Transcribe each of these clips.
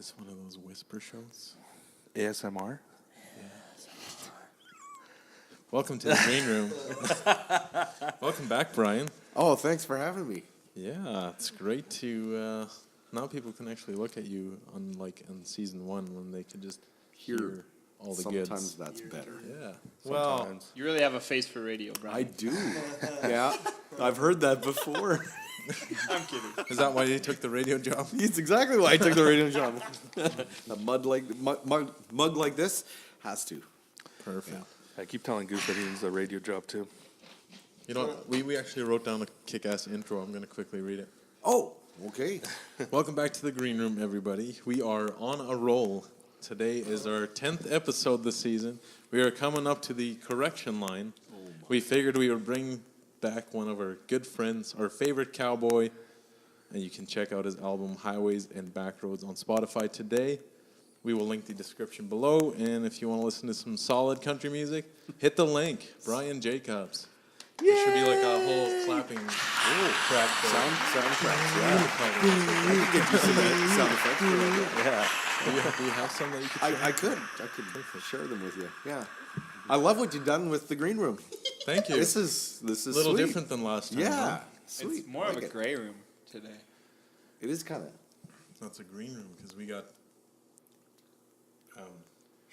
this one of those whisper shows? ASMR? Welcome to the green room. Welcome back, Brian. Oh, thanks for having me. Yeah, it's great to now people can actually look at you unlike in season 1 when they could just hear all the goods. Sometimes that's better. Yeah. Well, Sometimes. You really have a face for radio, Brian. I do. Yeah, I've heard that before. I'm kidding. Is that why you took the radio job? It's exactly why I took the radio job. A mug like this has to. Perfect. I keep telling Goose that he needs a radio job too. You know, we actually wrote down a kick-ass intro. I'm going to quickly read it. Oh, okay. Welcome back to the green room, everybody. We are on a roll. Today is our 10th episode this season. We are coming up to the correction line. We figured we would bring back one of our good friends, our favorite cowboy, and you can check out his album Highways and Backroads on Spotify today. We will link the description below, and if you want to listen to some solid country music, hit the link. Brian Jacobs. There should be like a whole clapping track there. Soundtrack. Yeah. I could get you some sound effects for that. Yeah. Do you have some that you could share? I could share them with you. Yeah. I love what you've done with the green room. Thank you. This is a little sweet. different than last time. Yeah. Huh? Sweet. It's more of a gray room today. It is kind of. That's a green room because we got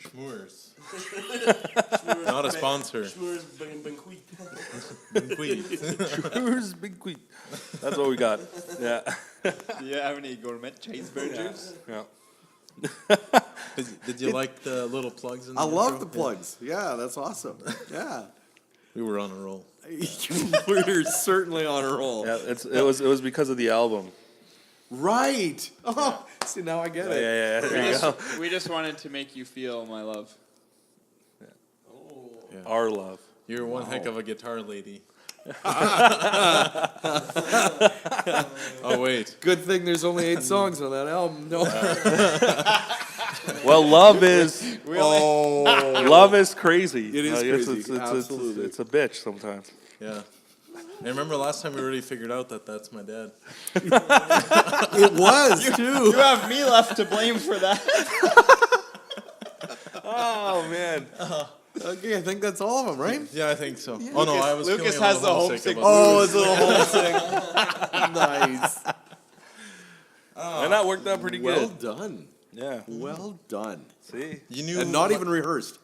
Schmoors. Not a sponsor. Schmoors Banquet. Where's Big Queet? That's what we got. Yeah. Do you have any gourmet cheeseburgers? Yeah. Did you like the little plugs in the I love intro? the plugs. Yeah, that's awesome. Yeah. We were on a roll. We're certainly on a roll. Yeah, it was because of the album. Right. Oh, see, now I get it. Yeah. There you go. We just wanted to make you feel my love. Yeah. Our love. You're one heck of a guitar lady. Oh, wait. Good thing there's only 8 songs on that album. No. Well, love is love is crazy. It is Like, crazy. Absolutely. It's a bitch sometimes. Yeah. I remember last time we already figured out that that's my dad. It was, too. You have me left to blame for that. Oh man. Okay, I think that's all of them, right? Yeah, I think so. Oh, no, I was Lucas feeling a has little the homesick about Oh, it. it's a whole thing. Nice. And that worked out pretty Well good. done. Yeah. Well done. See? You knew, And not even rehearsed.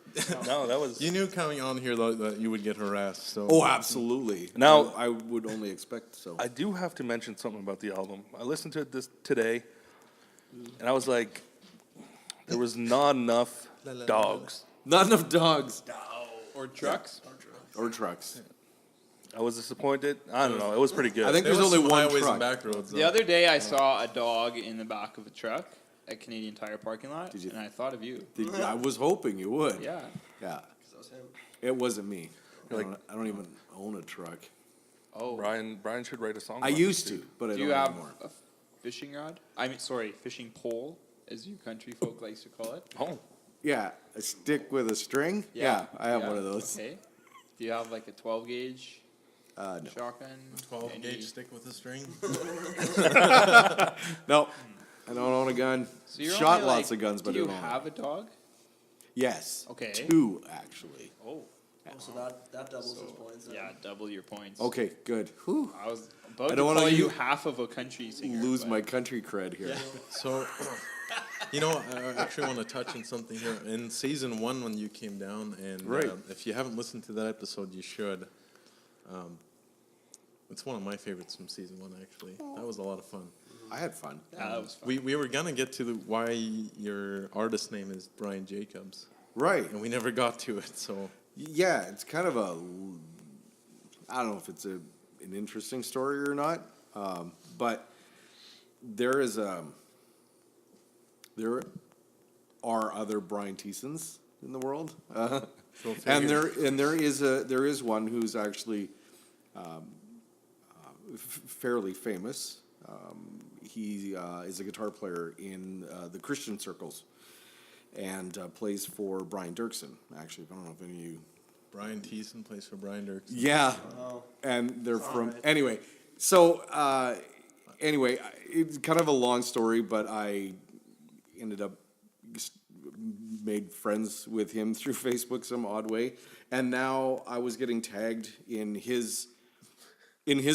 No, that was. You knew coming on here though, that you would get harassed. So Oh, absolutely. Now- I would only expect so. I do have to mention something about the album. I listened to it today, and I was like, there was not enough dogs. Not enough dogs Or trucks. or trucks. I was disappointed. I don't know. It was pretty good. I think There there's was only some one highways truck. and backroads. The other day I saw a dog in the back of a truck at Canadian Tire parking lot, Did you- and I thought of you. I was hoping you would. Yeah. Yeah. That was him. It wasn't me. Like- I don't even own a truck. Oh. Brian should write a song. I about used it, to, too. but I Do you don't have anymore. a fishing rod? Fishing pole, as you country folk likes to call it. Oh, Yeah, a stick with a string? Yeah, I have one of those. Okay. Do you have like a 12 gauge No. shotgun? 12 Any- gauge stick with a string. No, I don't own a gun. So you're Shot only, lots like- of guns, but do I you don't own have a dog? Yes. Okay. 2, actually. Oh. Oh, so that doubles his points. Yeah, double your points. Okay, good. Whew. I was about I to don't wanna call you u- half of a country singer. Lose but- my country cred here. So, you know, I actually want to touch on something here. In season 1, when you came down, and Right. if you haven't listened to that episode, you should. It's one of my favorites from season 1, actually. That was a lot of fun. I had fun. Yeah, that was fun. We were gonna get to why your artist name is Brian Jacobs, Right. and we never got to it. So Yeah, it's kind of a. I don't know if it's an interesting story or not, but there is there are other Brian Thiessens in the world, and there is one who's actually fairly famous. He is a guitar player in the Christian circles, and plays for Brian Dirksen. Actually, I don't know if any of you. Brian Thiessen plays for Brian Dirks. Yeah, Oh. and they're from right. anyway. So anyway, it's kind of a long story, but ended up just made friends with him through Facebook some odd way, and now I was getting tagged in his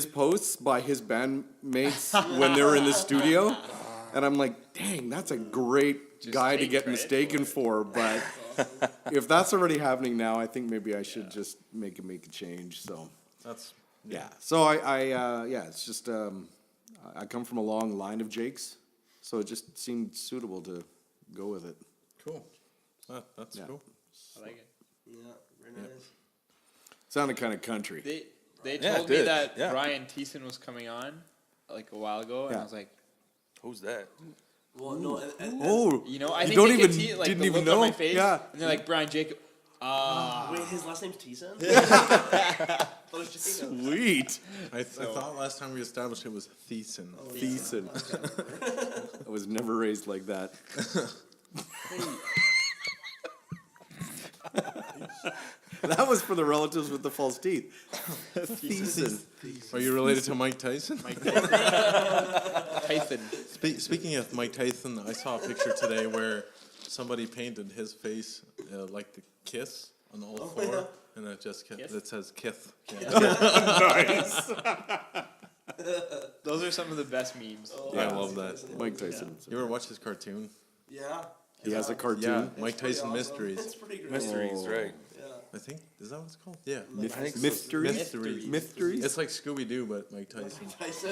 posts by his bandmates when they were in the studio, and I'm like, dang, that's a great guy to take get credit mistaken for. But if that's already happening now, I think maybe I should just make a change. So That's yeah. So I it's just I come from a long line of Jakes, so it just seemed suitable to go with it. cool. That's Yeah. cool. I like it. Yeah, very nice. Sounded kind of country. They Yeah, told it me did. that Yeah. Brian Thiessen was coming on like a while ago, and Yeah. I was like, Who's that? Well, no, and Oh, you know, I you think don't they even could see like didn't the even look on know. my face, Yeah. and they're like Brian Jacob. wait, his last name's Thiessen? I was just thinking. Sweet. I thought last time we established it was Thiessen. Thiessen. I was never raised like that. That was for the relatives with the false teeth. Thiessen. Are you related to Mike Tyson? Tyson. Speaking of Mike Tyson, I saw a picture today where somebody painted his face like the kiss on all four, and it just it says Kith. Those are some of the best memes. I love that. Mike Tyson. You ever watch his cartoon? Yeah. He has a Yeah, cartoon. Mike Tyson Pretty awesome. Mysteries. It's pretty great. Mysteries, right? Yeah. I think is that what it's called? Yeah, Mysteries. Mysteries. Mysteries. It's like Scooby Doo, but Mike Tyson. Tyson,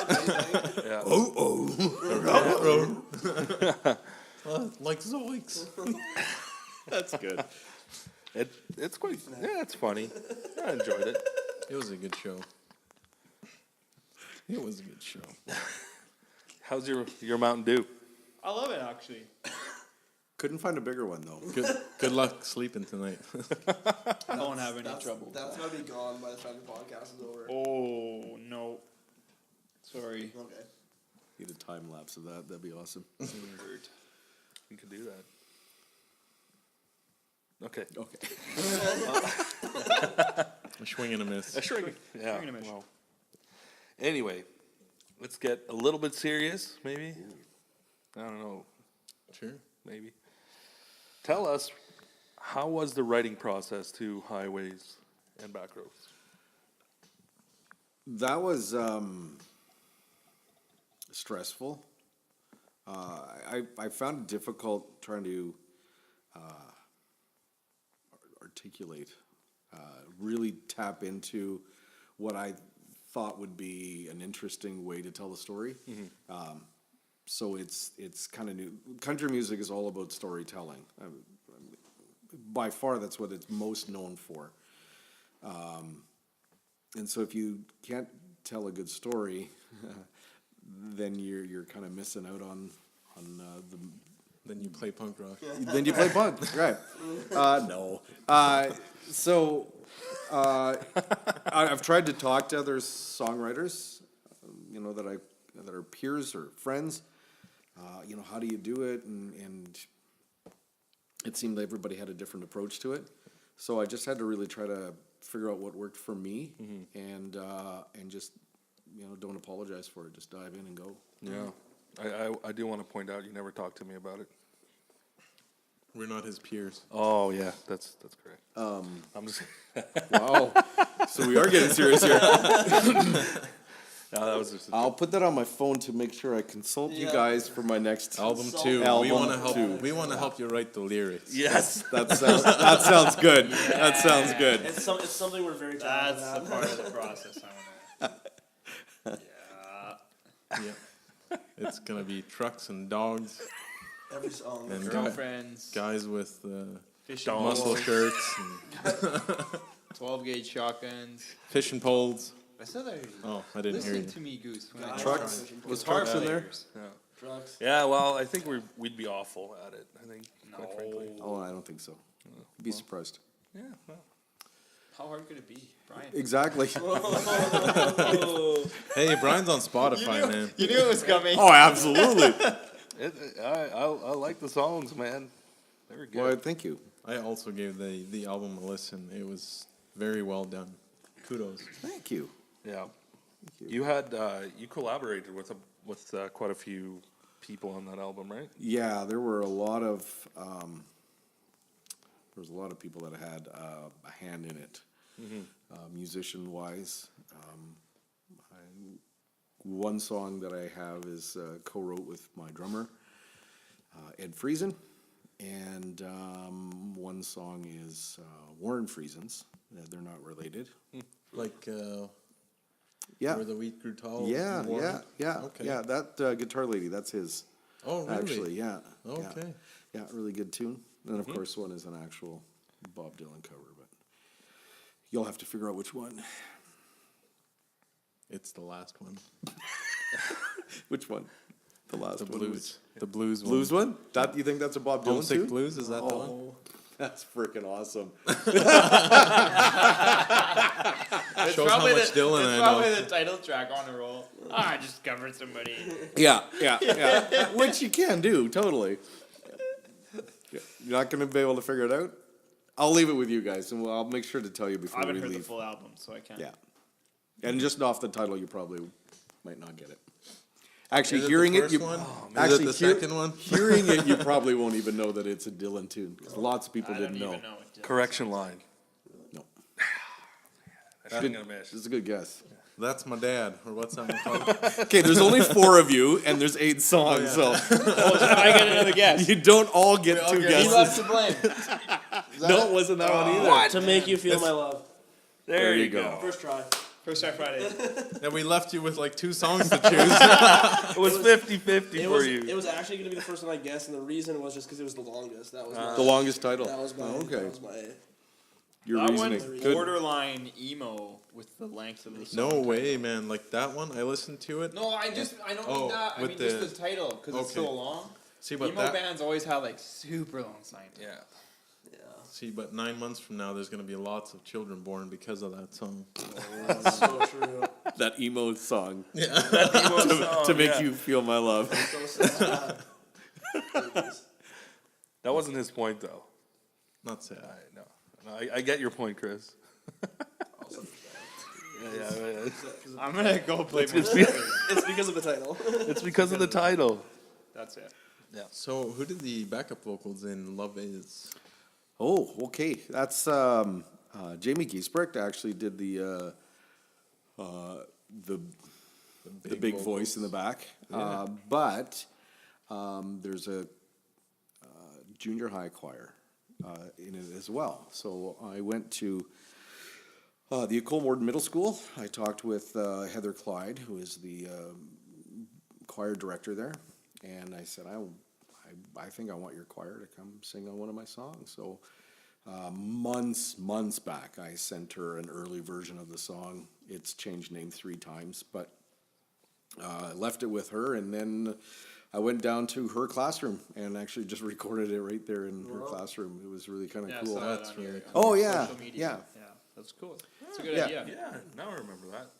that's amazing. Yeah. Like Zoinks. That's good. It's quite. Yeah, it's funny. I enjoyed it. It was a good show. It was a good show. How's your Mountain Dew? I love it actually. Couldn't find a bigger one though. Good luck sleeping tonight. I won't have any That's, trouble. That's gonna be gone by the time the podcast is over. Oh no. Sorry. Okay. Get a time lapse of that. That'd be awesome. You could do that. Okay. Okay. A swing and a miss. Sure. Yeah. Swing and a miss. Well. Anyway, let's get a little bit serious, maybe. I don't know. Sure. Maybe. Tell us, how was the writing process to Highways and Backroads? That was stressful. I found it difficult trying to articulate, really tap into what I thought would be an interesting way to tell the story. So it's kind of new. Country music is all about storytelling. By far, that's what it's most known for. And so if you can't tell a good story, then you're kind of missing out on the. Then you play punk rock. Then you play punk, right? No. So I've tried to talk to other songwriters, that are peers or friends. How do you do it? And it seemed like everybody had a different approach to it. So I just had to really try to figure out what worked for me, and just don't apologize for it. Just dive in and go. Yeah. I do want to point out you never talked to me about it. We're not his peers. Oh yeah, that's correct. I'm just Wow. So we are getting serious here. no, that was just a I'll put that on my phone to make sure I consult you Yeah. guys for my next Album So- 2. Album we want to help. 2. We want to help you write the lyrics. yes. That sounds good. That sounds good. It's something we're very That's talented the at. part of the process I want to. Yeah. It's gonna be trucks and dogs Every song. and Girlfriends, guys with fishing muscle poles, shirts and 12-gauge shotguns. fishing poles. I said that. Oh, I didn't hear Listen you. to me, Goose. When I Guys, Trucks? fishing Was poles. trucks in there? Trucks. Yeah. Well, I think we'd be awful at it. I think. Quite frankly. Oh, I don't think so. You'd be surprised. Yeah. Well. How hard could it be, Brian? Exactly. Hey, Brian's on Spotify, man. You knew it was coming. Oh, absolutely. I like the songs, man. They were good. Well, thank you. I also gave the album a listen. It was very well done. Kudos. Thank you. Yeah. You had you collaborated with quite a few people on that album, right? Yeah, there were a lot of people that had a hand in it, musician wise. One song that I have is co-wrote with my drummer, Ed Friesen, and one song is Warren Friesen's. They're not related. Like Yeah, where the wheat grew tall. yeah, Warren? yeah. Okay. Yeah, that guitar lady, that's his. Oh, really? Actually, yeah. Okay. Yeah, really good tune. And of course, one is an actual Bob Dylan cover, but you'll have to figure out which one. It's the last one. Which one? The last The one. blues. The blues one. Blues one? That you think that's a Bob Dylan Homesick tune? Blues, is that the one? Oh, that's freaking awesome. Shows how much Dylan I know. the title track on a roll. I just covered somebody. Yeah. Which you can do, totally. Yeah. You're not going to be able to figure it out? I'll leave it with you guys, and I'll make sure to tell you I before haven't we heard the leave. full album, so I can't. Yeah. And just off the title, you probably might not get it. Actually, Is it hearing the it, first you one? actually Is it the second one? Hearing it, you probably won't even know that it's a Dylan tune. 'Cause lots of people I don't didn't know. even know what Correction line. No, That's gonna miss. this is a good guess. That's my dad, or what's that one called? Okay, there's only 4 of you, and there's 8 songs, so I get another guess. you don't all get 2 He guesses. loves to blame. No, it wasn't that one either. To make you feel my love. There you go. First try. First Try Friday. And we left you with like 2 songs to choose. It was 50-50 It for was, you. it was actually going to be the first one I guessed, and the reason was just because it was the longest. That was my, The longest title. that was my, Oh, okay. that was my, Your That reasoning. one's Good. borderline emo with the length of the song. No way, man. Like that one, I listened to it. No, I don't Oh, mean that. I with mean just the- the title, because it's so okay. long. See, but Emo bands always have like super long sign. Yeah. but 9 months from now, there's gonna be lots of children born because of that song. that's so true. That emo song Emo song, to make yeah. you feel my love. So sad. That wasn't his point, though. Not sad. I get your point, Chris. Yeah. I'm gonna go play my It's because of the title. It's because of the title. That's it. So, who did the backup vocals in "Love Is"? Oh, okay. That's Jamie Giesbrecht actually did the big voice in the back. Yeah. But there's a junior high choir in it as well. So I went to the Colmorden Middle School. I talked with Heather Clyde, who is the choir director there, and I said, I think I want your choir to come sing on one of my songs. So months back, I sent her an early version of the song. It's changed name 3 times, but I left it with her, and then I went down to her classroom and actually just recorded it right there in her classroom. It was really kind of cool. That's really your, Oh, your yeah, social media. yeah. Yeah, that's cool. That's a good Yeah. idea. Yeah, now I remember that.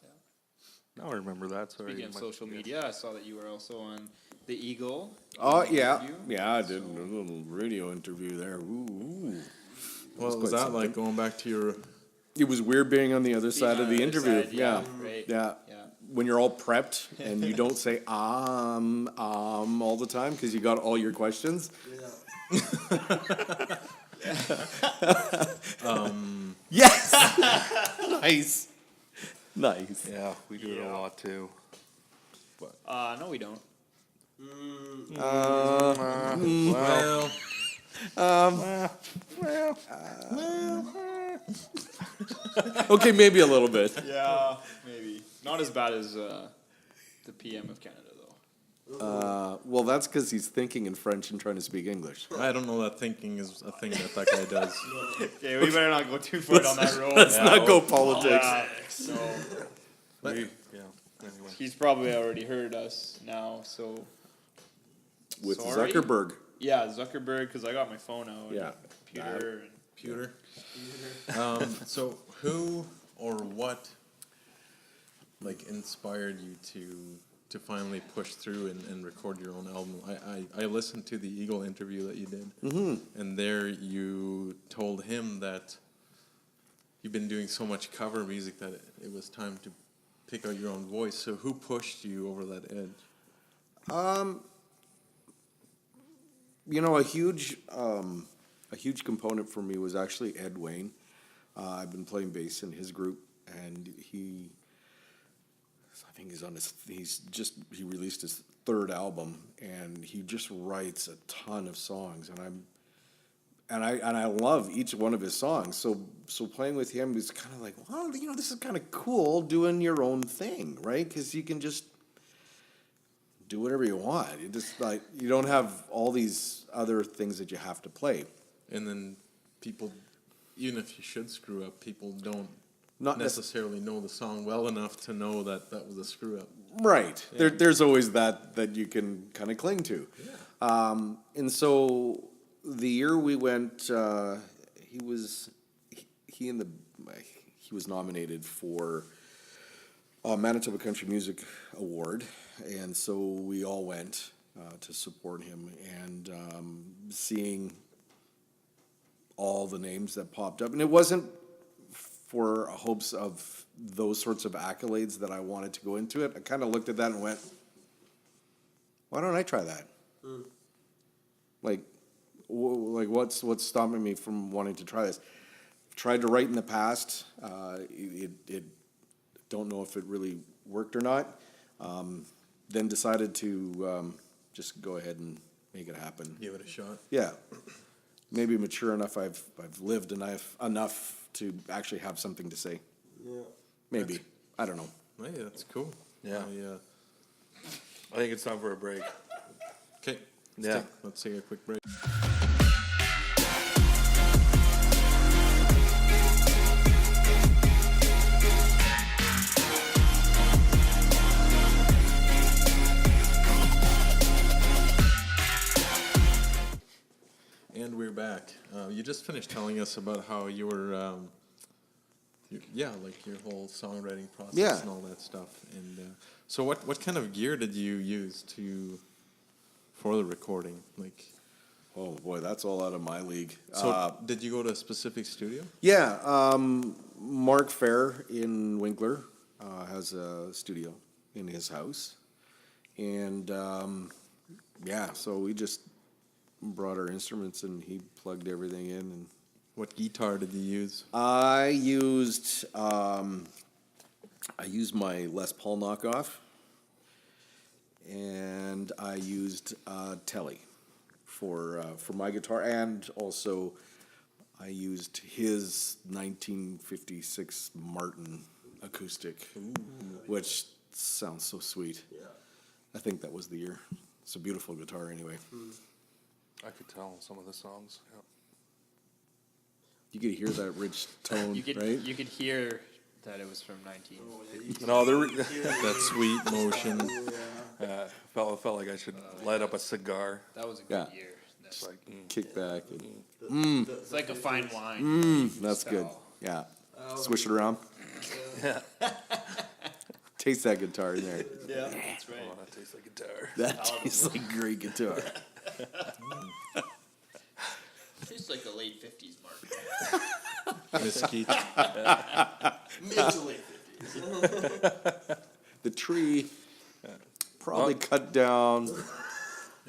Now I remember that. Sorry. Speaking of social media, I saw that you were also on The Eagle. Oh, yeah. Interview. Yeah, I did a little radio interview there. Ooh. What was quite that like? something. Going back to your It was weird being on the other side of on the the other interview. side, Yeah. right. Yeah. Yeah. When you're all prepped and you don't say all the time because you got all your questions. Yes. Nice. Yeah, we do it a lot too. No, we don't. Okay, maybe a little bit. Yeah, maybe. Not as bad as the PM of Canada, though. Well, that's because he's thinking in French and trying to speak English. I don't know that thinking is a thing that guy does. Okay, we better not go too far down that road. Let's not go politics. So Anyway. he's probably already heard us now. So With Sorry? Zuckerberg. yeah, Zuckerberg, because I got my phone out. Yeah. Computer. And Computer. So, who or what like inspired you to finally push through and record your own album? I listened to the Eagle interview that you did, and there you told him that you've been doing so much cover music that it was time to pick out your own voice. So, who pushed you over that edge? a huge component for me was actually Ed Wayne. I've been playing bass in his group, and I think he released his third album, and he just writes a ton of songs, and I love each one of his songs. So playing with him is kind of like, well, this is kind of cool doing your own thing, right? Because you can just do whatever you want. You just you don't have all these other things that you have to play. And then people, even if you should screw up, people don't Not necessarily know the song well enough to know that was a screw up. Right. Yeah. There's always that you can kind of cling to. Yeah. And so the year we went, he was nominated for a Manitoba Country Music Award, and so we all went to support him, and seeing all the names that popped up, and it wasn't for hopes of those sorts of accolades that I wanted to go into it. I kind of looked at that and went, why don't I try that? Like what's stopping me from wanting to try this? Tried to write in the past. It don't know if it really worked or not. Then decided to just go ahead and make it happen. Give it a shot. Yeah. Maybe mature enough. I've lived enough to actually have something to say. Yeah. Maybe. I don't know. Hey, that's cool. Yeah. I think it's time for a break. Okay. Yeah. Let's take a quick break. And we're back. You just finished telling us about how you were, like your whole songwriting process Yeah. and all that stuff. And so, what kind of gear did you use for the recording? Like, Oh boy, that's all out of my league. so did you go to a specific studio? Yeah, Mark Fair in Winkler has a studio in his house, and so we just brought our instruments and he plugged everything in. And What guitar did you use? I used my Les Paul knockoff, and I used Telly for my guitar, and also I used his 1956 Martin acoustic, which sounds so sweet. Yeah. I think that was the year. It's a beautiful guitar anyway. I could tell some of the songs. Yeah. You could hear that rich tone, You could right? you could hear that it was from 19. No, That sweet motion. felt like I should light up a cigar. That was a Yeah. good year. It's like, Kick back. And, It's like a fine wine. that's good. Style. Yeah. Swish it around. Taste that guitar in there. Yeah. That's right. oh, that tastes like guitar. That tastes like great guitar. Tastes like the late 50s mark. Whiskey. Mid to late 50s. The tree probably cut down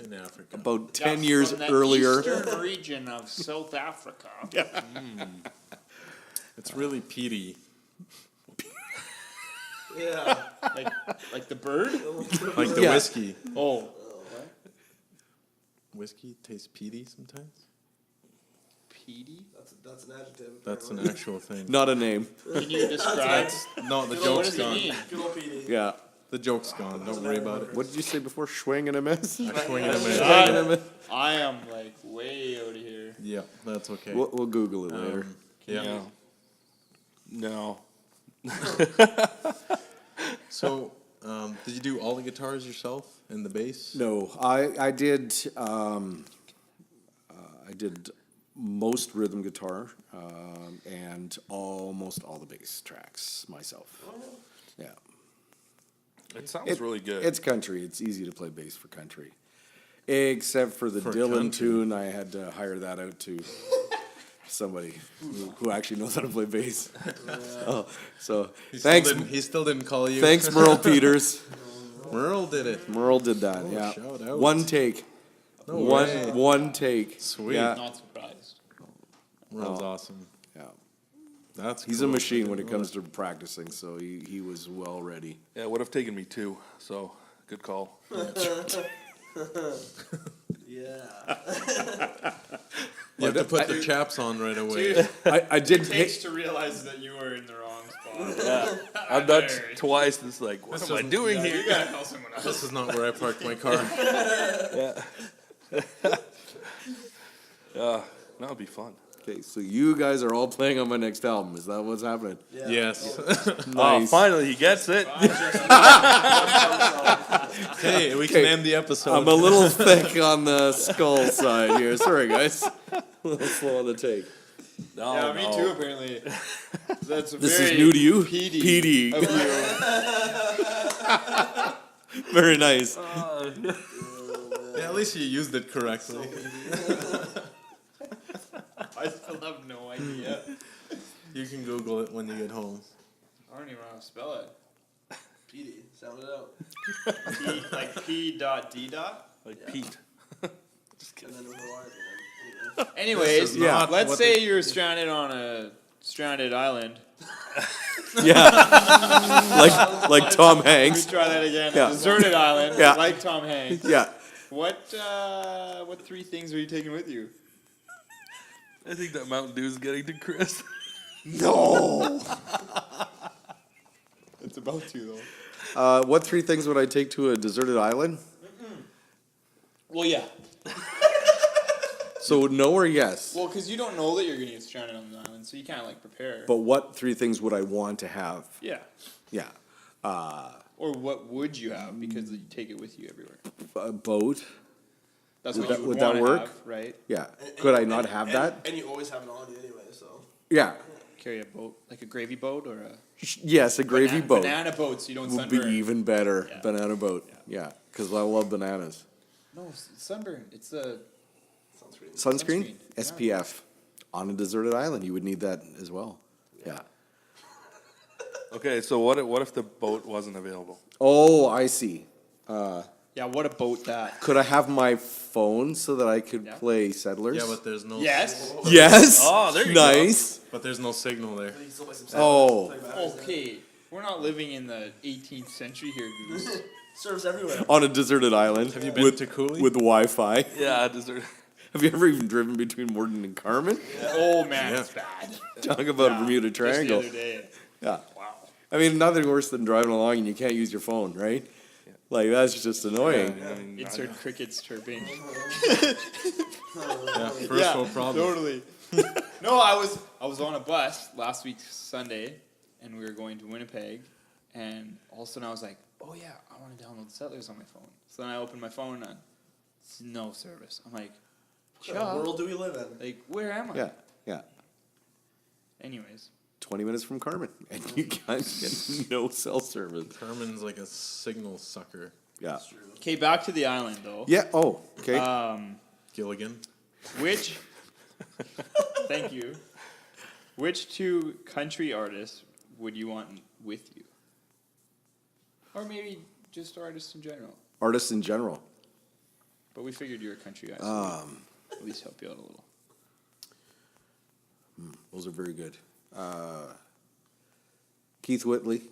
In Africa. about 10 years From that earlier. Eastern region of South Africa. It's really peaty. Yeah. Like the bird? Like the Yeah. whiskey. Oh. Whiskey tastes peaty sometimes. Petey? That's an adjective. That's an apparently. actual thing. Not a name. Can you describe? No, the What joke's does it gone. mean? Good old PD. Yeah. The joke's gone. Don't worry about it. What did you say before? Swing and a miss? Swing and a miss. I am like way out of here. Yeah, that's okay. We'll Google it later. Yeah. No. So, did you do all the guitars yourself and the bass? No, I did. I did most rhythm guitar and almost all the bass tracks myself. Yeah, It sounds really good. It's country. It's easy to play bass for country, except for the For Dylan country. tune. I had to hire that out to somebody who actually knows how to play bass. Oh, so He still didn't call you. thanks, Merle Peters. Merle did it. Merle did that. Yeah, shout out. one take. No way. One take. Sweet. Yeah. Not surprised. That was awesome. Yeah. He's He's a machine when it comes to practicing, so he was well ready. Yeah, it would have taken me 2, so good call. Yeah. You have to put the chaps on right away. I did It takes to realize that you were in the wrong spot. Yeah, I've done twice. It's like, what am I isn't- doing Yeah, here? you gotta call someone else. This is not where I parked my car. That would be fun. Okay, so you guys are all playing on my next album. Is that what's happening? Yeah. Yes. Oh, Nice. finally, he gets it. Hey, we can end the episode. I'm a little thick on the skull side here. Sorry, guys. A little slow on the take. No, Yeah, me no. too, apparently. That's This very is new to you? PD. PD. of you. Very nice. Yeah, at least you used it correctly. I still have no idea. You can Google it when you get home. I don't even know how to spell it. PD. Sound it out. P, like P dot D dot. Like Pete. And then with the Y at the end. Anyways, This is not let's what say you're stranded on a stranded island. Yeah. like Tom Let me Hanks. try that again. Yeah. A deserted island, Yeah. like Tom Hanks. Yeah. What 3 things are you taking with you? I think that Mountain Dew is getting to Chris. No. It's about to though. What 3 things would I take to a deserted island? Well, yeah. So no or yes? Well, because you don't know that you're gonna get stranded on the island, so you can't like prepare. But what 3 things would I want to have? Yeah. Yeah. Or what would you have because you take it with you everywhere? A boat. That's Would what that- you would would that wanna work? have, right? Yeah. And- Could I and- not and- have and- that? And you always have it on you anyway, so. Yeah. Carry a boat, like a gravy boat or a Yes, a gravy boat banana boat, so you don't would be sunburn. even better. Yeah. Banana boat. Yeah. Because I love bananas. No, sunburn. It's a Sounds pretty. Sunscreen? Sunscreen, SPF. On a deserted island, you would need that as well. Yeah. Okay, so what if the boat wasn't available? Oh, I see. yeah. What a boat that. Could I have my phone so that I could Yeah. play Settlers? Yeah, but there's no. Yes. Yes. Oh, there you go. Nice. But there's no signal there. You can still play some Oh. play batters, Okay, we're not living in the 18th century here, Goose. yeah. Serves everywhere. On a deserted island. Have you been with, to Cooley? with Wi-Fi? Yeah, dessert. Have you ever even driven between Morden and Carmen? Oh man, Yeah. it's bad. Talk about Yeah, Bermuda just Triangle. the other day. Yeah. Wow. I mean, nothing worse than driving along and you can't use your phone, right? Like, that's just annoying. I mean, Insert crickets chirping. Yeah, first world problem. Totally. No, I was on a bus last week Sunday, and we were going to Winnipeg, and all of a sudden I was like, oh yeah, I want to download Settlers on my phone. So then I opened my phone and it's no service. I'm like, What kind of world do we live in? like where am I? Yeah, yeah. Anyways, 20 minutes from Carmen, and you can't get no cell service. Carmen's like a signal sucker. Yeah. okay, back to the island though. Yeah, oh, okay. Gilligan. Which? Thank you. Which 2 country artists would you want with you? Or maybe just artists in general. Artists in general. But we figured you're a country guy, so we'll at least help you out a little. Those are very good. Keith Whitley,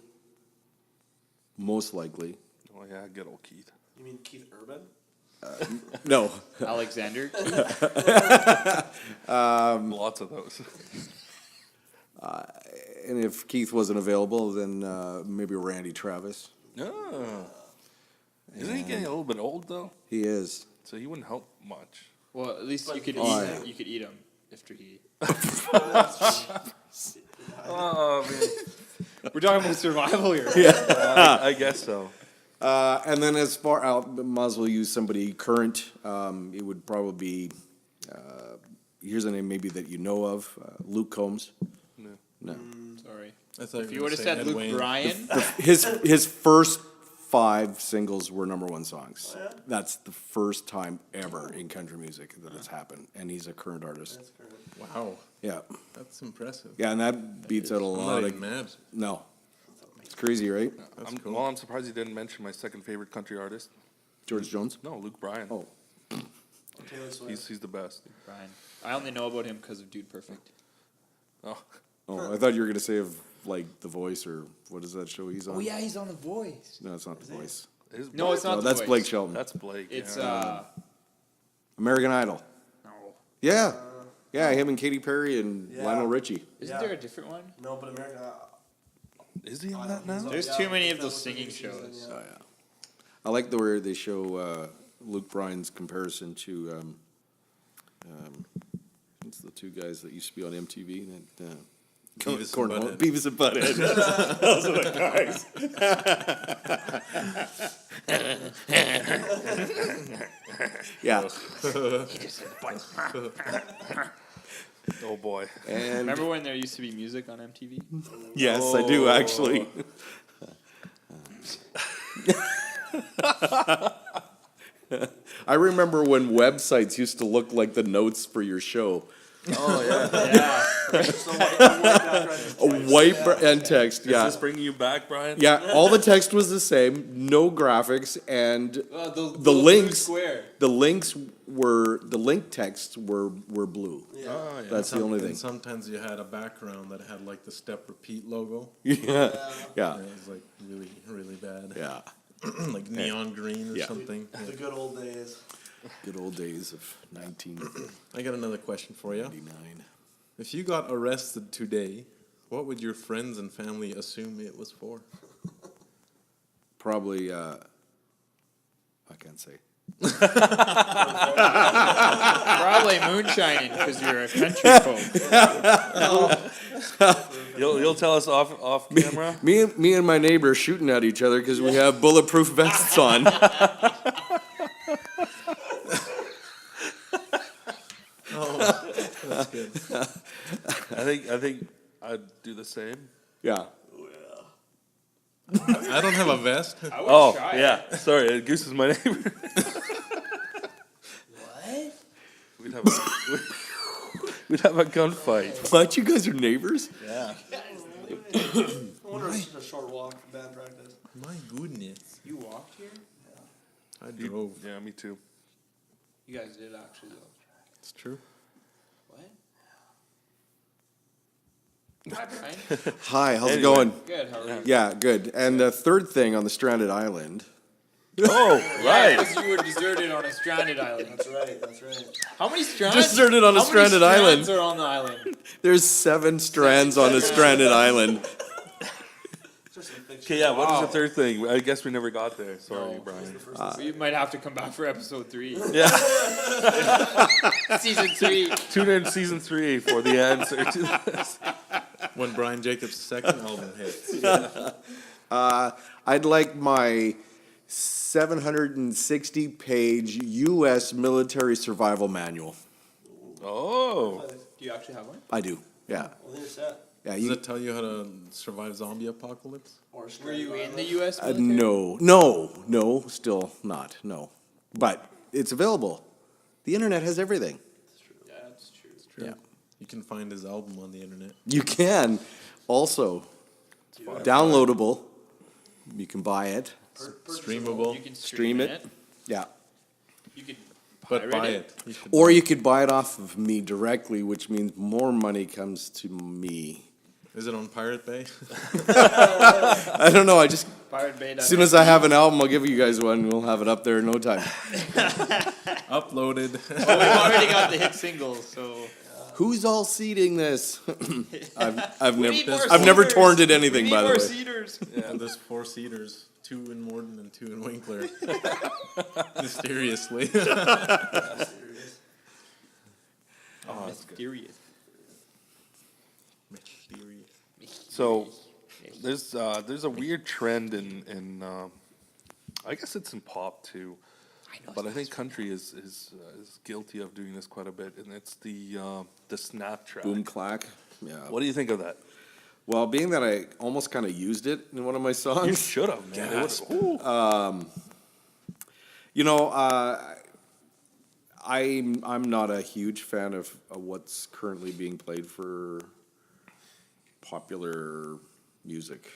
most likely. oh yeah, good old Keith. You mean Keith Urban? No, Alexander? Lots of those. and if Keith wasn't available, then maybe Randy Travis. Oh. Isn't he getting a little bit old though? He is. So he wouldn't help much. Well, at least you could Oh, eat. yeah. You could eat him after he. Oh man. We're talking about survival here. I guess so. And then as far out, might as well use somebody current. It would probably be, here's a name maybe that you know of, Luke Combs. No. Sorry. I thought If you you were would have gonna say said Ed Luke Wayne. Bryan, His first 5 singles were #1 songs. Oh, yeah? That's the first time ever in country music that it's happened, and he's a current artist. That's correct. Wow, Yeah, that's impressive. yeah, and that beats out a I'm lot not of even mad. no. It's crazy, right? That's cool. Well, I'm surprised you didn't mention my second favorite country artist. George Jones. No, Luke Bryan. Oh, Taylor Swift. He's the best. Brian. I only know about him because of Dude Perfect. Oh, Oh, I thought you were gonna say of like The Voice or what is that show he's on? Oh yeah, he's on The Voice. No, it's not The Voice. No, it's not. No, The that's Voice. Blake Shelton. That's Blake. It's American Idol. no. Yeah, yeah, him and Katy Perry and Yeah. Lionel Richie. Isn't Yeah. there a different one? No, but American. Is he on that now? There's Yeah, too many of that those was singing the season, shows. yeah. Oh yeah, I like the way they show Luke Bryan's comparison to what's the two guys that used to be on MTV that Beavis and Butthead. Beavis and Butthead. Those are the guys. Yeah, Oh boy. and Remember when there used to be music on MTV? yes, I do actually. I remember when websites used to look like the notes for your show. Oh yeah. Yeah. So white A white and text, Is yeah. this bringing you back, Brian? Yeah, all the text was the same, no graphics, and the links, the link texts were blue. Oh, yeah. That's the only And thing. sometimes you had a background that had like the step repeat logo. Yeah, Yeah, yeah, it was like really, really bad. yeah. Like neon green or Yeah. something. The Yeah. good old days. Good old days of 1999. I got another question for you. If you got arrested today, what would your friends and family assume it was for? Probably, I can't say. Probably moonshining because you're a country folk. You'll tell us off camera. Me and my neighbor are shooting at each other because we have bulletproof vests on. That's good. I think I'd do the same. Yeah. I don't have a vest. I would Oh try it. yeah. Sorry, Goose is my neighbor. What? We'd have a gunfight. What? You guys are neighbors? Yeah. I wonder if it's just a short walk from band practice. My goodness. You walked here? I drove. Yeah, me too. You guys did actually though. It's true. What? Hi, Brian. Hi, how's it Anyway. going? Good. How are you? Yeah, good. And the third thing on the stranded island. Oh, right. Because you were deserted on a stranded island. That's right. That's right. How many strands? Deserted on a how many stranded island. strands are on the island? There's 7 strands on a stranded island. Just some fiction. Okay, yeah. What is Wow. the third thing? I guess we never got there. Sorry, No. Brian. We might have to come back for episode 3. Yeah. Season 3. Tune in season 3 for the answer to this. When Brian Jacobs' second album hits. I'd like my 760-page U.S. military survival manual. Oh. Do you actually have one? I do. Yeah. Well, there's that. Yeah. Does You, it tell you how to survive zombie apocalypse? Or Were you in the Island. U.S. military? no, still not. No, but it's available. The internet has everything. Yeah, that's true. True. Yeah. You can find his album on the internet. You can also downloadable. You can buy it. Streamable. You can Stream it. Yeah. You can But pirate buy it. it. You should Or buy you could buy it off of me directly, which means more money comes to me. it. Is it on Pirate Bay? I don't know. I just Pirate Bay. as soon as I have an album, I'll give you guys one. We'll have it up there in no time. Uploaded. We've already got the hit singles, so. Who's all seeding this? I've We never need more I've never cedars. torn it We anything, need by the more way. cedars. And there's 4 cedars. 2 in Morden and 2 in Winkler. Mysteriously. Oh, mysterious. Mysterious. So there's a weird trend in I guess it's in pop too, but I think country is guilty of doing this quite a bit, and it's the snap track. Boom clack. Yeah. What do you think of that? Well, being that I almost kind of used it in one of my You songs, should have, man. It was- ooh. you know, I'm not a huge fan of what's currently being played for popular music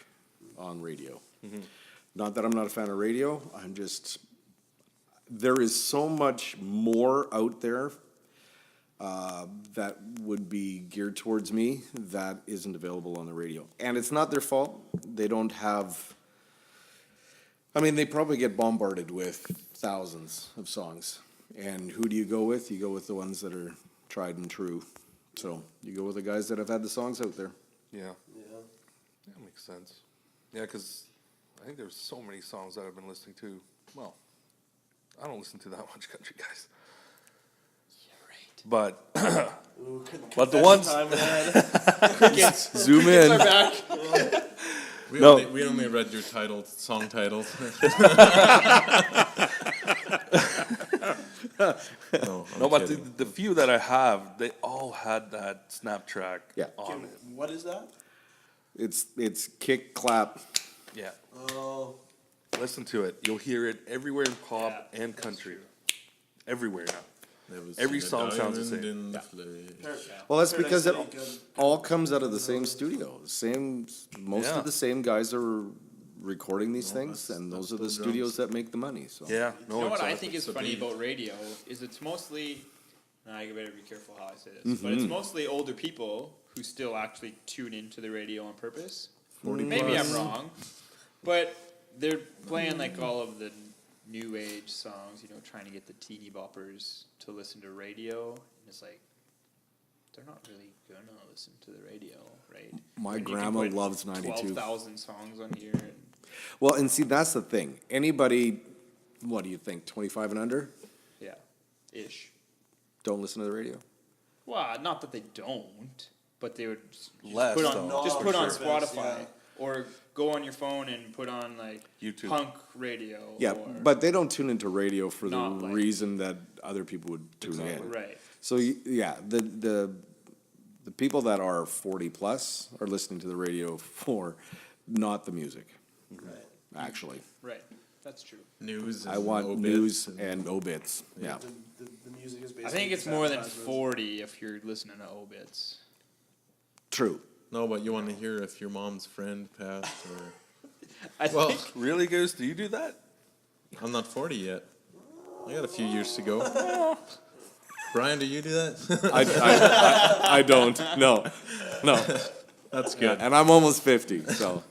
on radio. Not that I'm not a fan of radio. I'm just there is so much more out there that would be geared towards me that isn't available on the radio. And it's not their fault. They don't have, I mean, they probably get bombarded with thousands of songs. And who do you go with? You go with the ones that are tried and true. So you go with the guys that have had the songs out there. Yeah. That makes sense. Yeah, because I think there's so many songs that I've been listening to. Well, I don't listen to that much country, guys. But Ooh, but the ones time, man. Zoom in. We only read your song titles. no, but the few that I have, they all had that snap track Yeah. on it. What is that? It's kick, clap. Yeah, Oh, listen to it. You'll hear it everywhere in pop and country. Everywhere now. Every song sounds the same. Well, that's Paradise because it City, good. all comes out of the same studio. Most Yeah. of the same guys are recording these things, and those are the still studios that make the money, so. Yeah, You know what I exactly. think is It's a funny beat. about radio is it's mostly, now I better be careful how I say this, but it's mostly older people who still actually tune into the radio on purpose. 40 Maybe plus. I'm wrong, but they're playing like all of the new age songs, you know, trying to get the teeny boppers to listen to radio, and it's like, they're not really gonna listen to the radio, right? My When you can grandma put loves 92. 12,000 songs on here, and Well, and see, that's the thing. Anybody, what do you think, 25 and under, yeah, ish. don't listen to the radio? Well, not that they don't, but they would just Less, put on though, just for put on sure. Spotify Yeah. or go on your phone and put on like YouTube. punk radio. Yeah, or, but they don't tune into radio for the Not like- reason that other people would tune in. right. So, yeah, the people that are 40 plus are listening to the radio for not the music, Right. actually. Right. That's true. News. I and want obits news and- and obits, yeah. The music is basically. I think it's just more than advertisements. 40 if you're listening to obits. True. No, but you want to hear if your mom's friend passed or. I Well, think Really, Goose? Do you do that? I'm not 40 yet. I got a few years to go. Brian, do you do that? I don't, no. That's good. And I'm almost 50, so,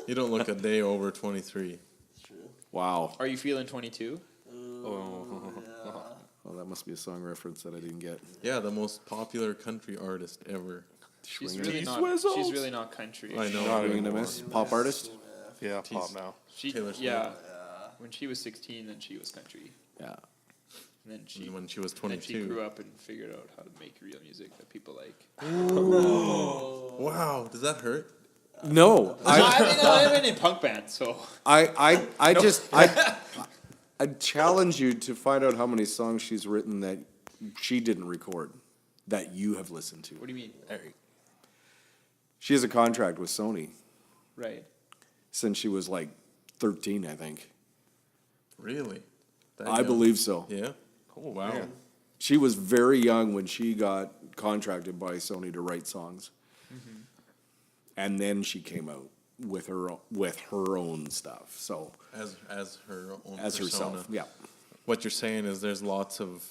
You don't look a day over 23. It's true. wow. are you feeling 22? Well, that must be a song reference that I didn't get. Yeah, the most popular country artist ever. She's Swinging. really not. Swizzles. She's really not country. I know. Not Swing and a anymore. miss, pop artist? Yeah, pop now. She, Taylor Swift. yeah. When she was 16, then she was country. Yeah. And then she When she was then she 22. grew up and figured out how to make real music that people like. Wow, does that hurt? No, I'm in a punk band, so I challenge you to find out how many songs she's written that she didn't record, that you have listened to. what do you mean? She has a contract with Sony Right. since she was like 13, I think. Really? That I young? believe so. Yeah? Oh, Wow. man. She was very young when she got contracted by Sony to write songs. And then she came out with her own stuff. So As her own as persona. herself, yeah. What you're saying is there's lots of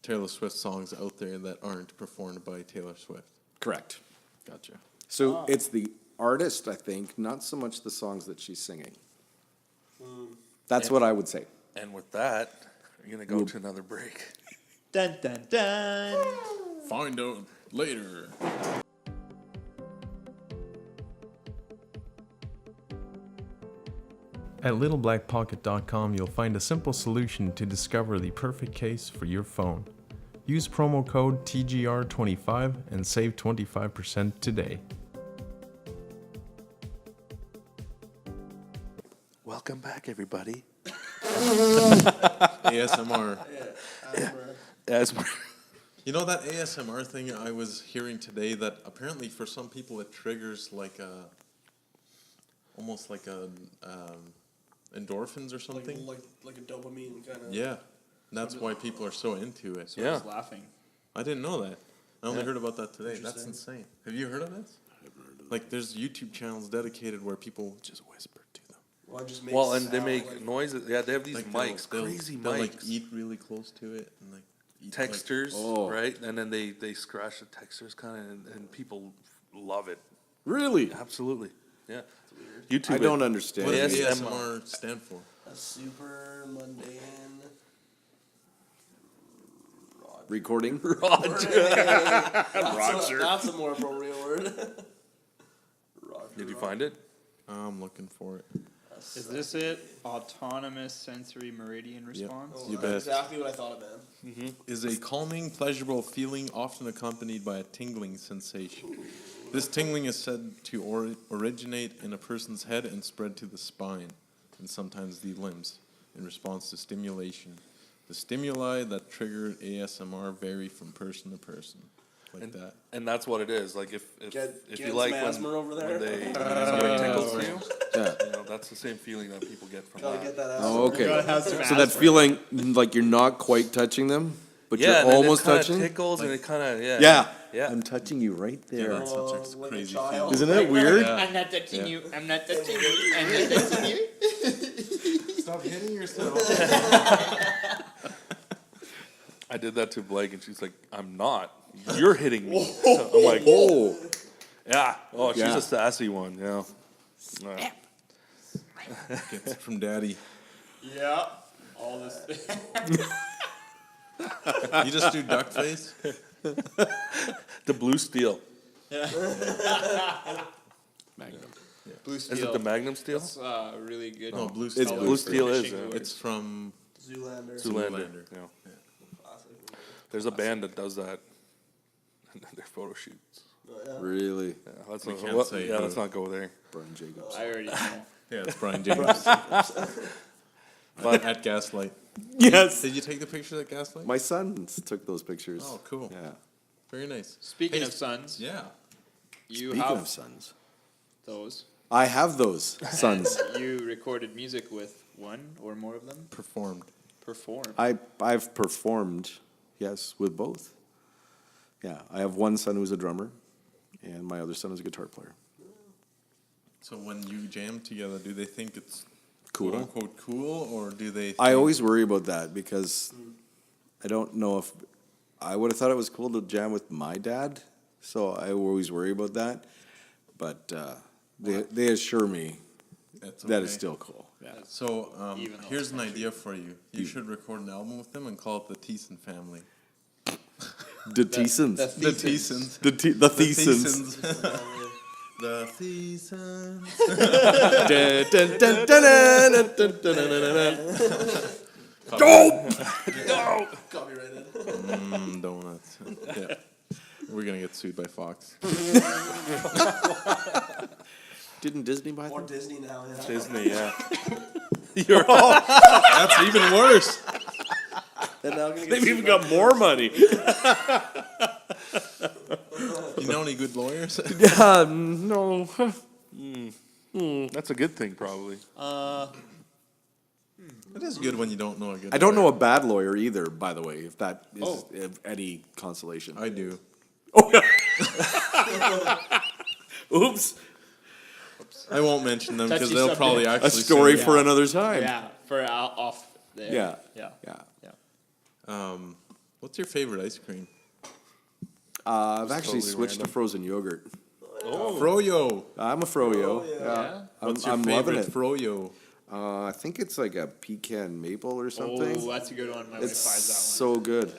Taylor Swift songs out there that aren't performed by Taylor Swift. Correct. Gotcha. So it's the artist, I think, not so much the songs that she's singing. That's what I would say. And with that, we're going to go to another break. Dun dun dun. Find out later. At littleblackpocket.com, you'll find a simple solution to discover the perfect case for your phone. Use promo code TGR25 and save 25% today. Welcome back, everybody. ASMR. As You know that ASMR thing I was hearing today that apparently for some people it triggers like a, almost like a, endorphins or something? Like a dopamine kind of. Yeah. That's why people are so into it. So I was laughing. I didn't know that. I only Yeah. heard about that today. That's insane. Have you heard of this? Like there's YouTube channels dedicated where people just whisper to them. Or just make Well, and they sound make like- noises. Yeah, they have these Like mics, they'll, crazy they'll like mics. eat really close to it and like eat, Textures, Oh. right? And then they scratch the textures kind of, and people love it. Really? Absolutely. Yeah. YouTube. I don't Like, understand. what does ASMR. ASMR stand for? A super mundane. Recording? That's a more appropriate word. Roger, Did you Roger. find it? I'm looking for it. Is this it? Autonomous sensory meridian response? Oh, You that's bet. exactly what I thought it meant. Is a calming, pleasurable feeling often accompanied by a tingling sensation. This tingling is said to originate in a person's head and spread to the spine, and sometimes the limbs, in response to stimulation. The stimuli that trigger ASMR vary from person to person, like that. And that's what it is. Like if Get you some like asthma over there. when somebody tickles you, Yeah. you know, that's the same feeling that people get from Gotta that. get that out. Oh, okay. Gotta have some So that feeling like you're not quite touching them, but Yeah, you're and then almost it kinda touching? tickles and it kind of Yeah. Yeah. I'm touching you right there. that's such a like crazy a child. feeling. Isn't that weird? I'm not touching Yeah. you. I'm not touching you. I'm not touching you. Stop hitting yourself. I did that to Blake, and she's like, "I'm not. You're hitting me." I'm like, "Oh, yeah. Oh, she's Yeah. a sassy one. Yeah." Gets it from daddy. Yeah. All this. You just do duck face? The blue steel. Blue Is it the Magnum steel? That's really good. No, blue It's steel. Blue is steel for- is. fishing It's from Zoolander. Zoolander. Yeah. Classic. There's a band that does that. Their photo shoots. Oh, yeah. Really? Yeah, let's We not, can't well, say yeah, who. let's not go there. Brian Jacobs. I already know. Yeah, it's Brian Jacobs. But- at Gaslight. Yes. Did you take the pictures at Gaslight? My sons took those pictures. Oh, cool. Yeah. Very nice. Speaking Hey, of sons, Yeah. you Speaking have of sons, those. I have those sons. You recorded music with one or more of them. Performed. Perform. I've performed, yes, with both. Yeah, I have one son who's a drummer, and my other son is a guitar player. So when you jam together, do they think it's Cool. quote unquote cool, or do they? I think- always worry about that because I don't know if I would have thought it was cool to jam with my dad, so I always worry about that. But they assure me That's that okay. it's still cool. Yeah. So Even though here's it's an idea for you. You should record an album with them and call it the Thiessen family. The Thiessen. the The Thiessens. The Thiessens. The Thiessens. Dun, dun, dun, dun, dun, dun, dun, dun, dun, dun. Copyrighted. Donuts. Yeah. We're gonna get sued by Fox. Didn't Disney buy Or them? Disney now, yeah. Disney, yeah. That's even worse. And now gonna get They've sued even by- got more money. You know any good lawyers? No. That's a good thing, probably. It is good when you don't know a good. I don't know lawyer. a bad lawyer either, by the way, if that is of any consolation. I do. Oops. I won't mention them because Touchy they'll subject. probably actually A story sue for another time. Yeah, for off there. Yeah. Yeah. Yeah. me. What's your favorite ice cream? I've actually totally switched to random. frozen yogurt. Froyo. I'm a froyo. Yeah. What's your I'm favorite loving it. froyo? I think it's like a pecan maple or something. Oh, that's a good one. My wife It's buys that so good.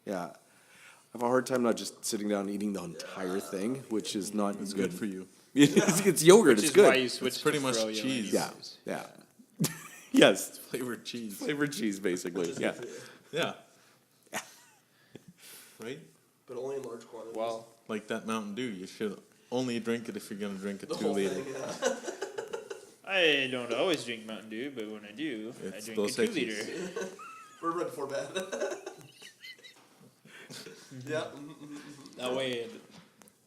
Yeah. I have a hard time not just sitting down and eating the entire thing, which is not It's good for you. It's yogurt. one. Which It's is good. why you switch It's pretty to much froyo cheese. Yeah. anyways. Yeah. Yes. Flavored cheese. Flavored cheese, basically. Yeah. Yeah. Right? But only in large quantities. Well, Like that Mountain Dew. You should only drink it if you're gonna drink a The 2 whole liter. thing, yeah. I don't always drink Mountain Dew, but when I do, I It's drink a Dos 2 Equis. liter. We're right before bed. Yeah, That way,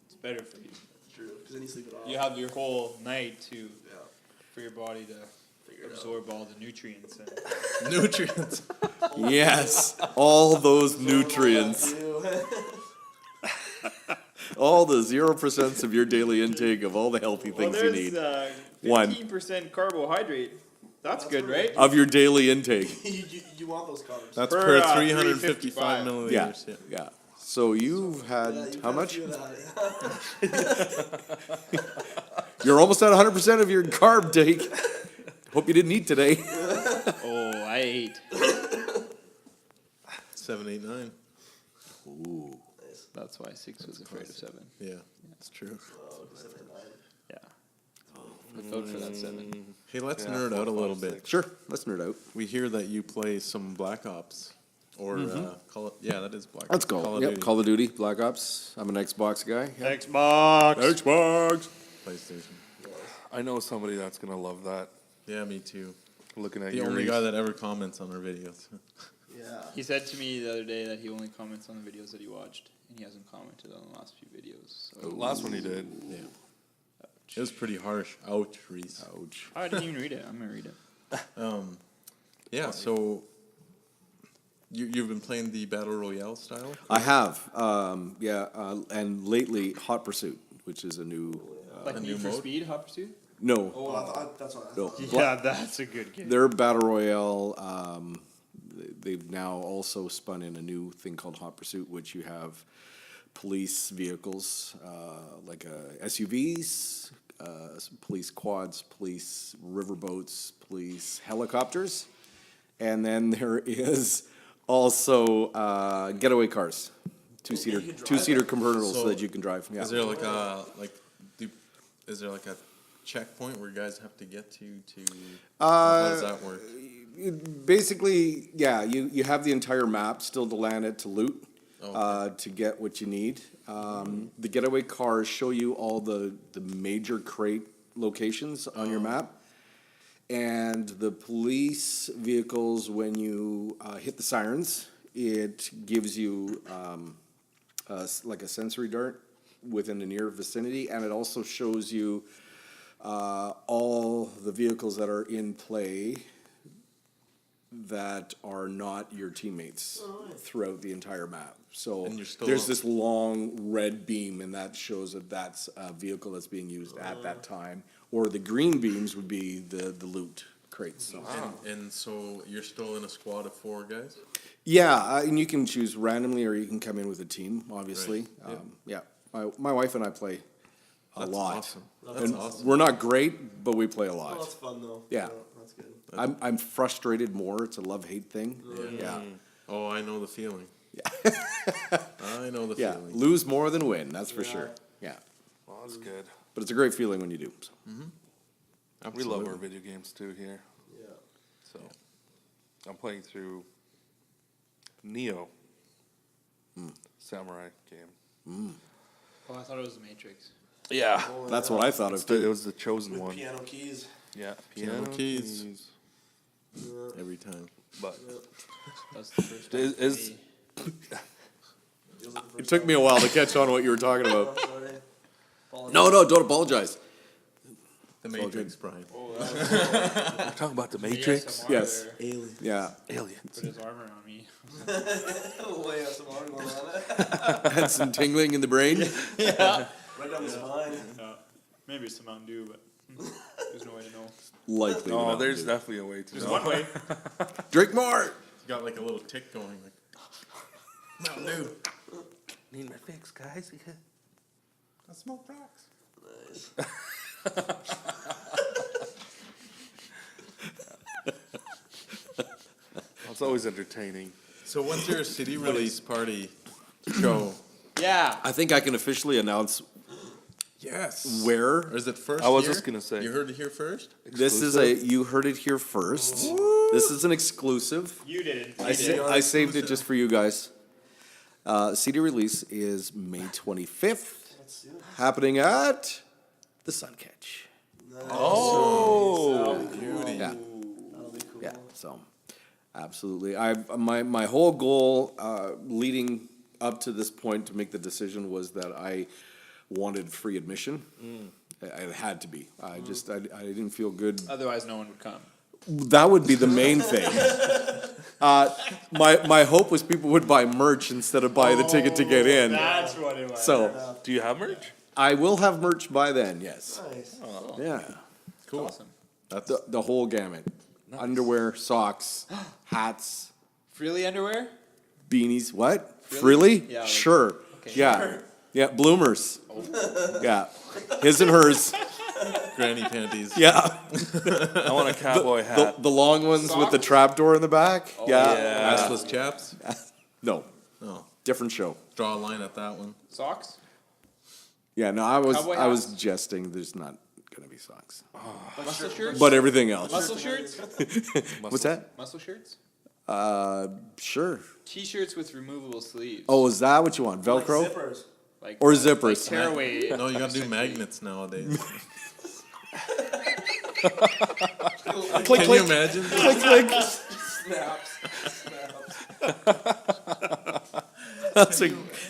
it's better for you. true. Because then you sleep it off. You have your whole night to Yeah. for your body to Figure it out. absorb all the nutrients. And Nutrients. Yes. All those nutrients. You. all the 0% of your daily intake of all the healthy things you need. One. 15% carbohydrate. That's good, right? Of your daily intake. You want those carbs. That's Per, per 355 355 Yeah, milliliters. yeah. So you've had, Yeah, you how got a much? few of that. You're almost at 100% of your carb take. Hope you didn't eat today. Oh, I ate. 789. That's why 6 was afraid of 7. Yeah, that's true. Oh, 7 and 9. Yeah. Look out for that 7. Hey, let's Yeah, nerd 4, out a 5, little 6. bit. Sure, let's nerd out. We hear that you play some Black Ops. Or, call it, yeah, that is Black Let's Ops. go. Call of Yep, Duty. Call of Duty, Black Ops. I'm an Xbox guy. Yep. Xbox. Xbox. PlayStation. I know somebody that's gonna love that. Yeah, me too. Looking at The your only guy that ever comments on our videos. Yeah. He said to me the other day that he only comments on the videos that he watched, and he hasn't commented on the last few videos. So. last one he did. Yeah. It was pretty harsh. Ouch, Reese. Ouch. I didn't even read it. I'm gonna read it. Yeah, so you've been playing the Battle Royale style? I have, and lately Hot Pursuit, which is a new, Like a Need new for mode? Speed, Hot Pursuit. no, Oh, I thought that's what I no. thought. Yeah, that's a good game. Their Battle Royale, they've now also spun in a new thing called Hot Pursuit, which you have police vehicles, like SUVs, police quads, police riverboats, police helicopters, and then there is also getaway cars, two-seater you can drive two-seater it? convertibles So, that you can drive. Yeah. Is there like a is there like a checkpoint where you guys have to get to how does that work? Basically, yeah, you have the entire map still to land it to loot, to get what you need. The getaway cars show you all the major crate locations on your map. And the police vehicles, when you hit the sirens, it gives you like a sensory dart within the near vicinity, and it also shows you all the vehicles that are in play that are not your teammates throughout the entire map. So And you're still there's up. this long red beam, and that shows that that's a vehicle that's being used at that time. Or the green beams would be the loot crates. So. And so you're still in a squad of 4 guys? Yeah, and you can choose randomly, or you can come in with a team, obviously. Right, Yeah, my wife and I play a That's lot. awesome. That's And awesome. we're not great, but we play a Oh, lot. that's fun though. Yeah. That's good. I'm frustrated more. It's a love-hate thing. Yeah. Oh, I know the feeling. I know the Yeah. feeling. Lose more than win, that's for sure. Yeah. Well, that's good. But it's a great feeling when you do. So. We love our video games too here. Yeah. So I'm playing through Neo, samurai game. Oh, I thought it was The Matrix. Yeah, Oh, That's yeah. what I thought of it too. was the chosen With one. piano keys. Yeah, Piano keys. Yeah. Every time. But That's the first Is- one. is- It took me a while to catch on what you were talking about. Oh, sorry. Apologies. No, don't apologize. The all Matrix, Brian. we're talking about the Matrix. Yes. There. Alien. Yeah. Aliens. Put his armor on me. Way have some arm going on it. Had some tingling in the brain. Right down the spine. Maybe it's the Mountain Dew, but there's no way to know. Likely. No, not, there's dude. definitely a way to There's know. one way. Drink more. You got like a little tick going, like, Mountain Dew. Need my fix, guys. I smoke rocks. Nice. It's always entertaining. So when's your city release party show? Yeah. I think I can officially announce Yes. where. Or is it first I was year? just gonna say. You heard it here first? This is you heard it here first. This is an exclusive. You didn't. I saved it just for you guys. CD release is May 25th, Let's do it. happening at the Suncatch. Nice. Oh, Beauty. Yeah, That'll be cool. yeah. So, absolutely. My whole goal leading up to this point to make the decision was that I wanted free admission. It had to be. I didn't feel good. Otherwise, no one would come. That would be the main thing. My hope was people would buy merch instead of buy the ticket to get in. That's what it was. So Do you have merch? I will have merch by then. Yes. Nice. Yeah. Cool. Awesome. That's The whole gamut. Underwear, socks, hats, Freely underwear? beanies. What? Frilly? Yeah, like- Sure. Okay. Yeah. Yeah. Bloomers. Yeah. His and hers. granny panties. Yeah. I want a cowboy hat. The long ones with the trapdoor in the back. yeah. yeah. Assless chaps. No. No. Different show. Draw a line at that one. Socks? Yeah. No, Cowboy I was hats? jesting. There's not gonna be socks, Muscle shirts? but everything else. Muscle shirts? What's that? Muscle shirts? Sure. T-shirts with removable sleeves. Oh, is that what you want? Velcro Like zippers. Like, or like zippers? tearaway. No, you gotta do magnets nowadays. Click, Can you imagine? click, click. Snaps.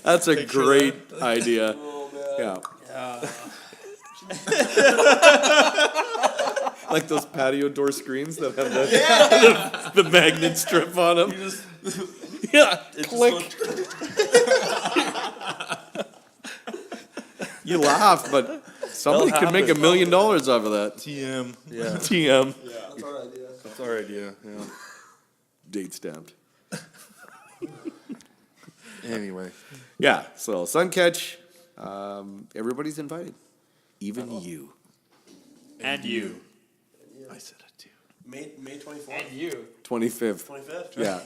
That's a Picture great idea. Oh, man. Yeah. Like those patio door screens that have the magnet strip on them. Yeah, click. You laugh, but somebody That'll could make $1 happen. million off of that. TM. Yeah, TM. Yeah, that's our idea. that's our idea. Yeah. Date stamped. Anyway, Yeah, so Suncatch, everybody's invited. Even you. And you. I said it too. May 24th. And you. 25th. 25th. Yeah.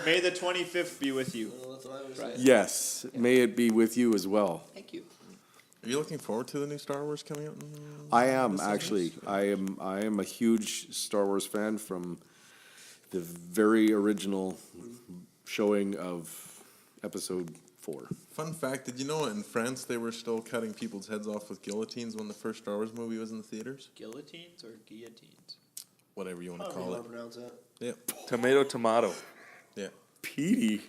May the 25th be with you. Well, that's what I was Right. Yes. May it be with you as well. Thank you. Are you looking forward to the new Star Wars coming out? I am actually. I am a huge Star Wars fan from the very original showing of Episode 4. Fun fact: did you know in France they were still cutting people's heads off with guillotines when the first Star Wars movie was in the theaters? Guillotines or guillotines? Whatever you want to However you call want it. to pronounce it. Yeah. tomato. Yeah. Petey.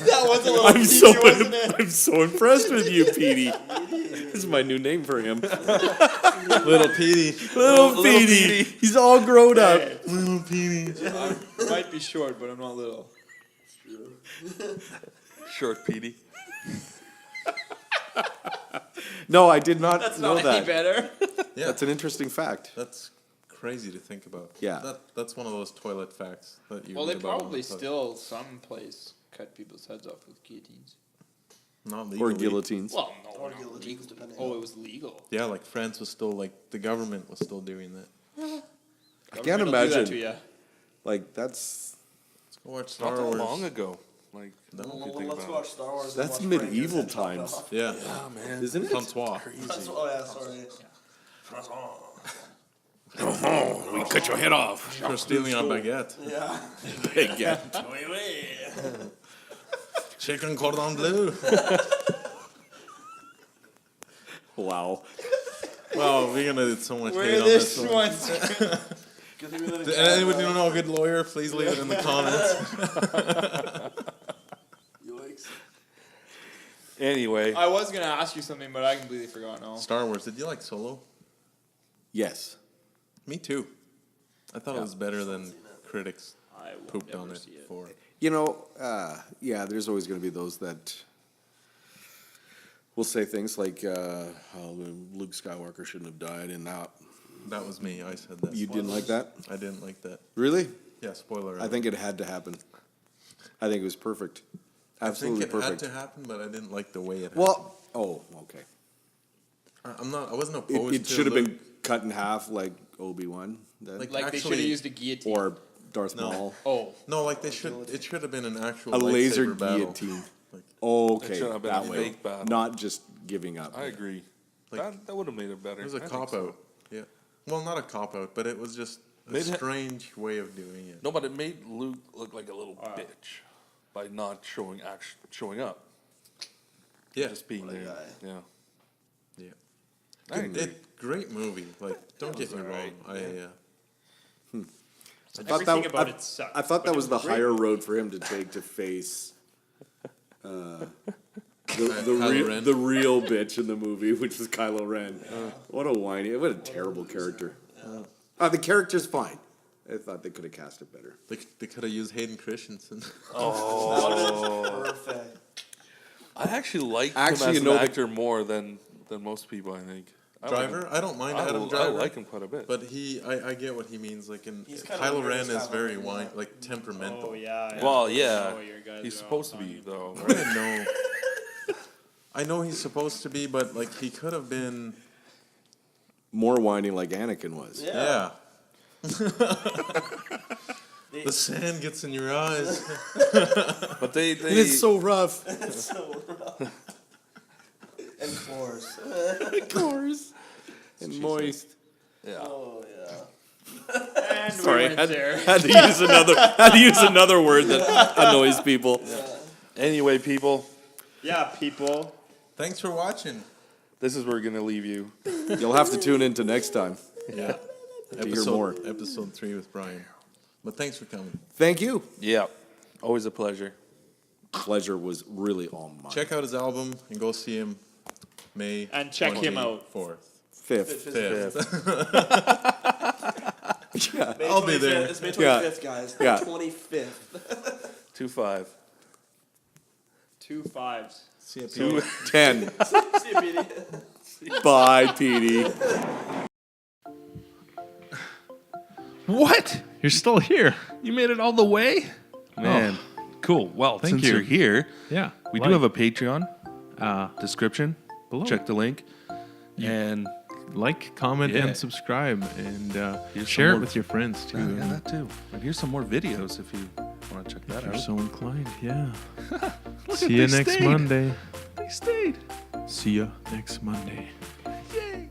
That was a little I'm so wasn't it? I'm so impressed with you, Petey. This is my new name for him. Little Petey. Little Petey. He's all grown up. Little Petey. I might be short, but I'm not little. Short Petey. No, I did not That's know not that. any better. Yeah. That's an interesting fact. That's crazy to think about. Yeah. That's one of those toilet facts that you. Well, they read about on probably the toilet. still someplace cut people's heads off with guillotines. Not Or legally. guillotines. Well, no, Or not guillotines, legal. depending Oh, on- it was legal. Yeah, like France was still like the government was still doing that. I can't Government will do that to imagine. ya. Like that's Let's go watch Not Star that Wars. long ago. Like, No. if you Well, think let's about watch Star Wars. and that's watch Frank get his medieval head chopped times, off. Yeah. Oh man, isn't it? Francois. That's, oh yeah, sorry. We cut your head off. For stealing on baguette. Yeah. Yeah. Chicken cordon bleu. Wow. Wow, we're gonna get so much hate Where on this this one. one's Good thing we live in Does anyone Canada. know a good lawyer? Please leave it in the comments. Yikes. anyway, I was gonna ask you something, but I completely forgot now. Star Wars. Did you like Solo? Yes. Me too. I thought it was better than critics I will pooped never on it see it. for. You know, yeah, there's always going to be those that will say things like, oh, Luke Skywalker shouldn't have died, and that. That was me. I said that. You didn't like that? I didn't like that. Really? Yeah, spoiler. I think it had to happen. I think it was perfect. I Absolutely think it perfect. had to happen, but I didn't like the way it happened. Well, oh, okay. I'm not. I wasn't opposed. It to should have Luke. been cut in half like Obi-Wan, then, Like, Like they should have Actually- used a guillotine. or Darth No. Maul. Oh, No, like they should. It should have been an actual A laser lightsaber battle. guillotine. Like, Okay, It should have been that a way. fake battle. Not just giving up. I agree. Like- that would have made it better. it was a I think cop so. out. Yeah. Well, not a cop out, but it was just a Made it- strange way of doing it. No, but it made Luke look like a little bitch by not showing up, Yeah. just being What a there. guy. Yeah, Yeah. I agree. Great movie. Like, don't get me wrong. everything about it sucked. I thought but that it was the great. higher road for him to take to face Kylo Ren. the real bitch in the movie, which was Kylo Ren. What a whiny, what a terrible character. The character's fine. I thought they could have cast it better. They could have used Hayden Christensen. Perfect. I actually like him Actually, as you an know, the- actor more than most people, I think. I like him. Driver? I don't mind Adam I Driver. like him quite a bit. But I get what he means. Like, He's kinda Kylo weird Ren as is Kylo very Ren, yeah. temperamental. Oh yeah. Well, I yeah, know what your guys he's are supposed to all be, talking though, I right? know. I know he's supposed to be, but like he could have been. More whiny like Anakin was. Yeah. The sand gets in your eyes. But they And it's so rough. It's so rough. And coarse. Coarse. And moist. yeah. Oh yeah. And Sorry, we went there. had to use another word that annoys people. Anyway, people, Yeah, people. Thanks for watching. this is where we're gonna leave you. You'll have to tune into next time. Yeah. hear more. Episode 3 with Brian. But thanks for coming. Thank you. Yeah, always a pleasure. Pleasure was really all mine. Check out his album and go see him May And check him out. 24th. Fifth. 5th. May I'll be 25th. there. It's May Yeah. 25th, guys. Yeah. 25th. 2-5. 2 5s. See you, 10. See you, Petey. Bye, Petey. What? You're still here. You made it all the way? Man, cool. Well, Thank since you. you're here, Yeah. we do have a Patreon a description. below. Check the link. And Like, comment, Yeah. and subscribe, and Here's share some it more- with your friends too. yeah, that too. And here's some more videos if you want to check If that you're out. so inclined, yeah. Look See at you they next stayed. Monday. They stayed. See ya next Monday. Yay.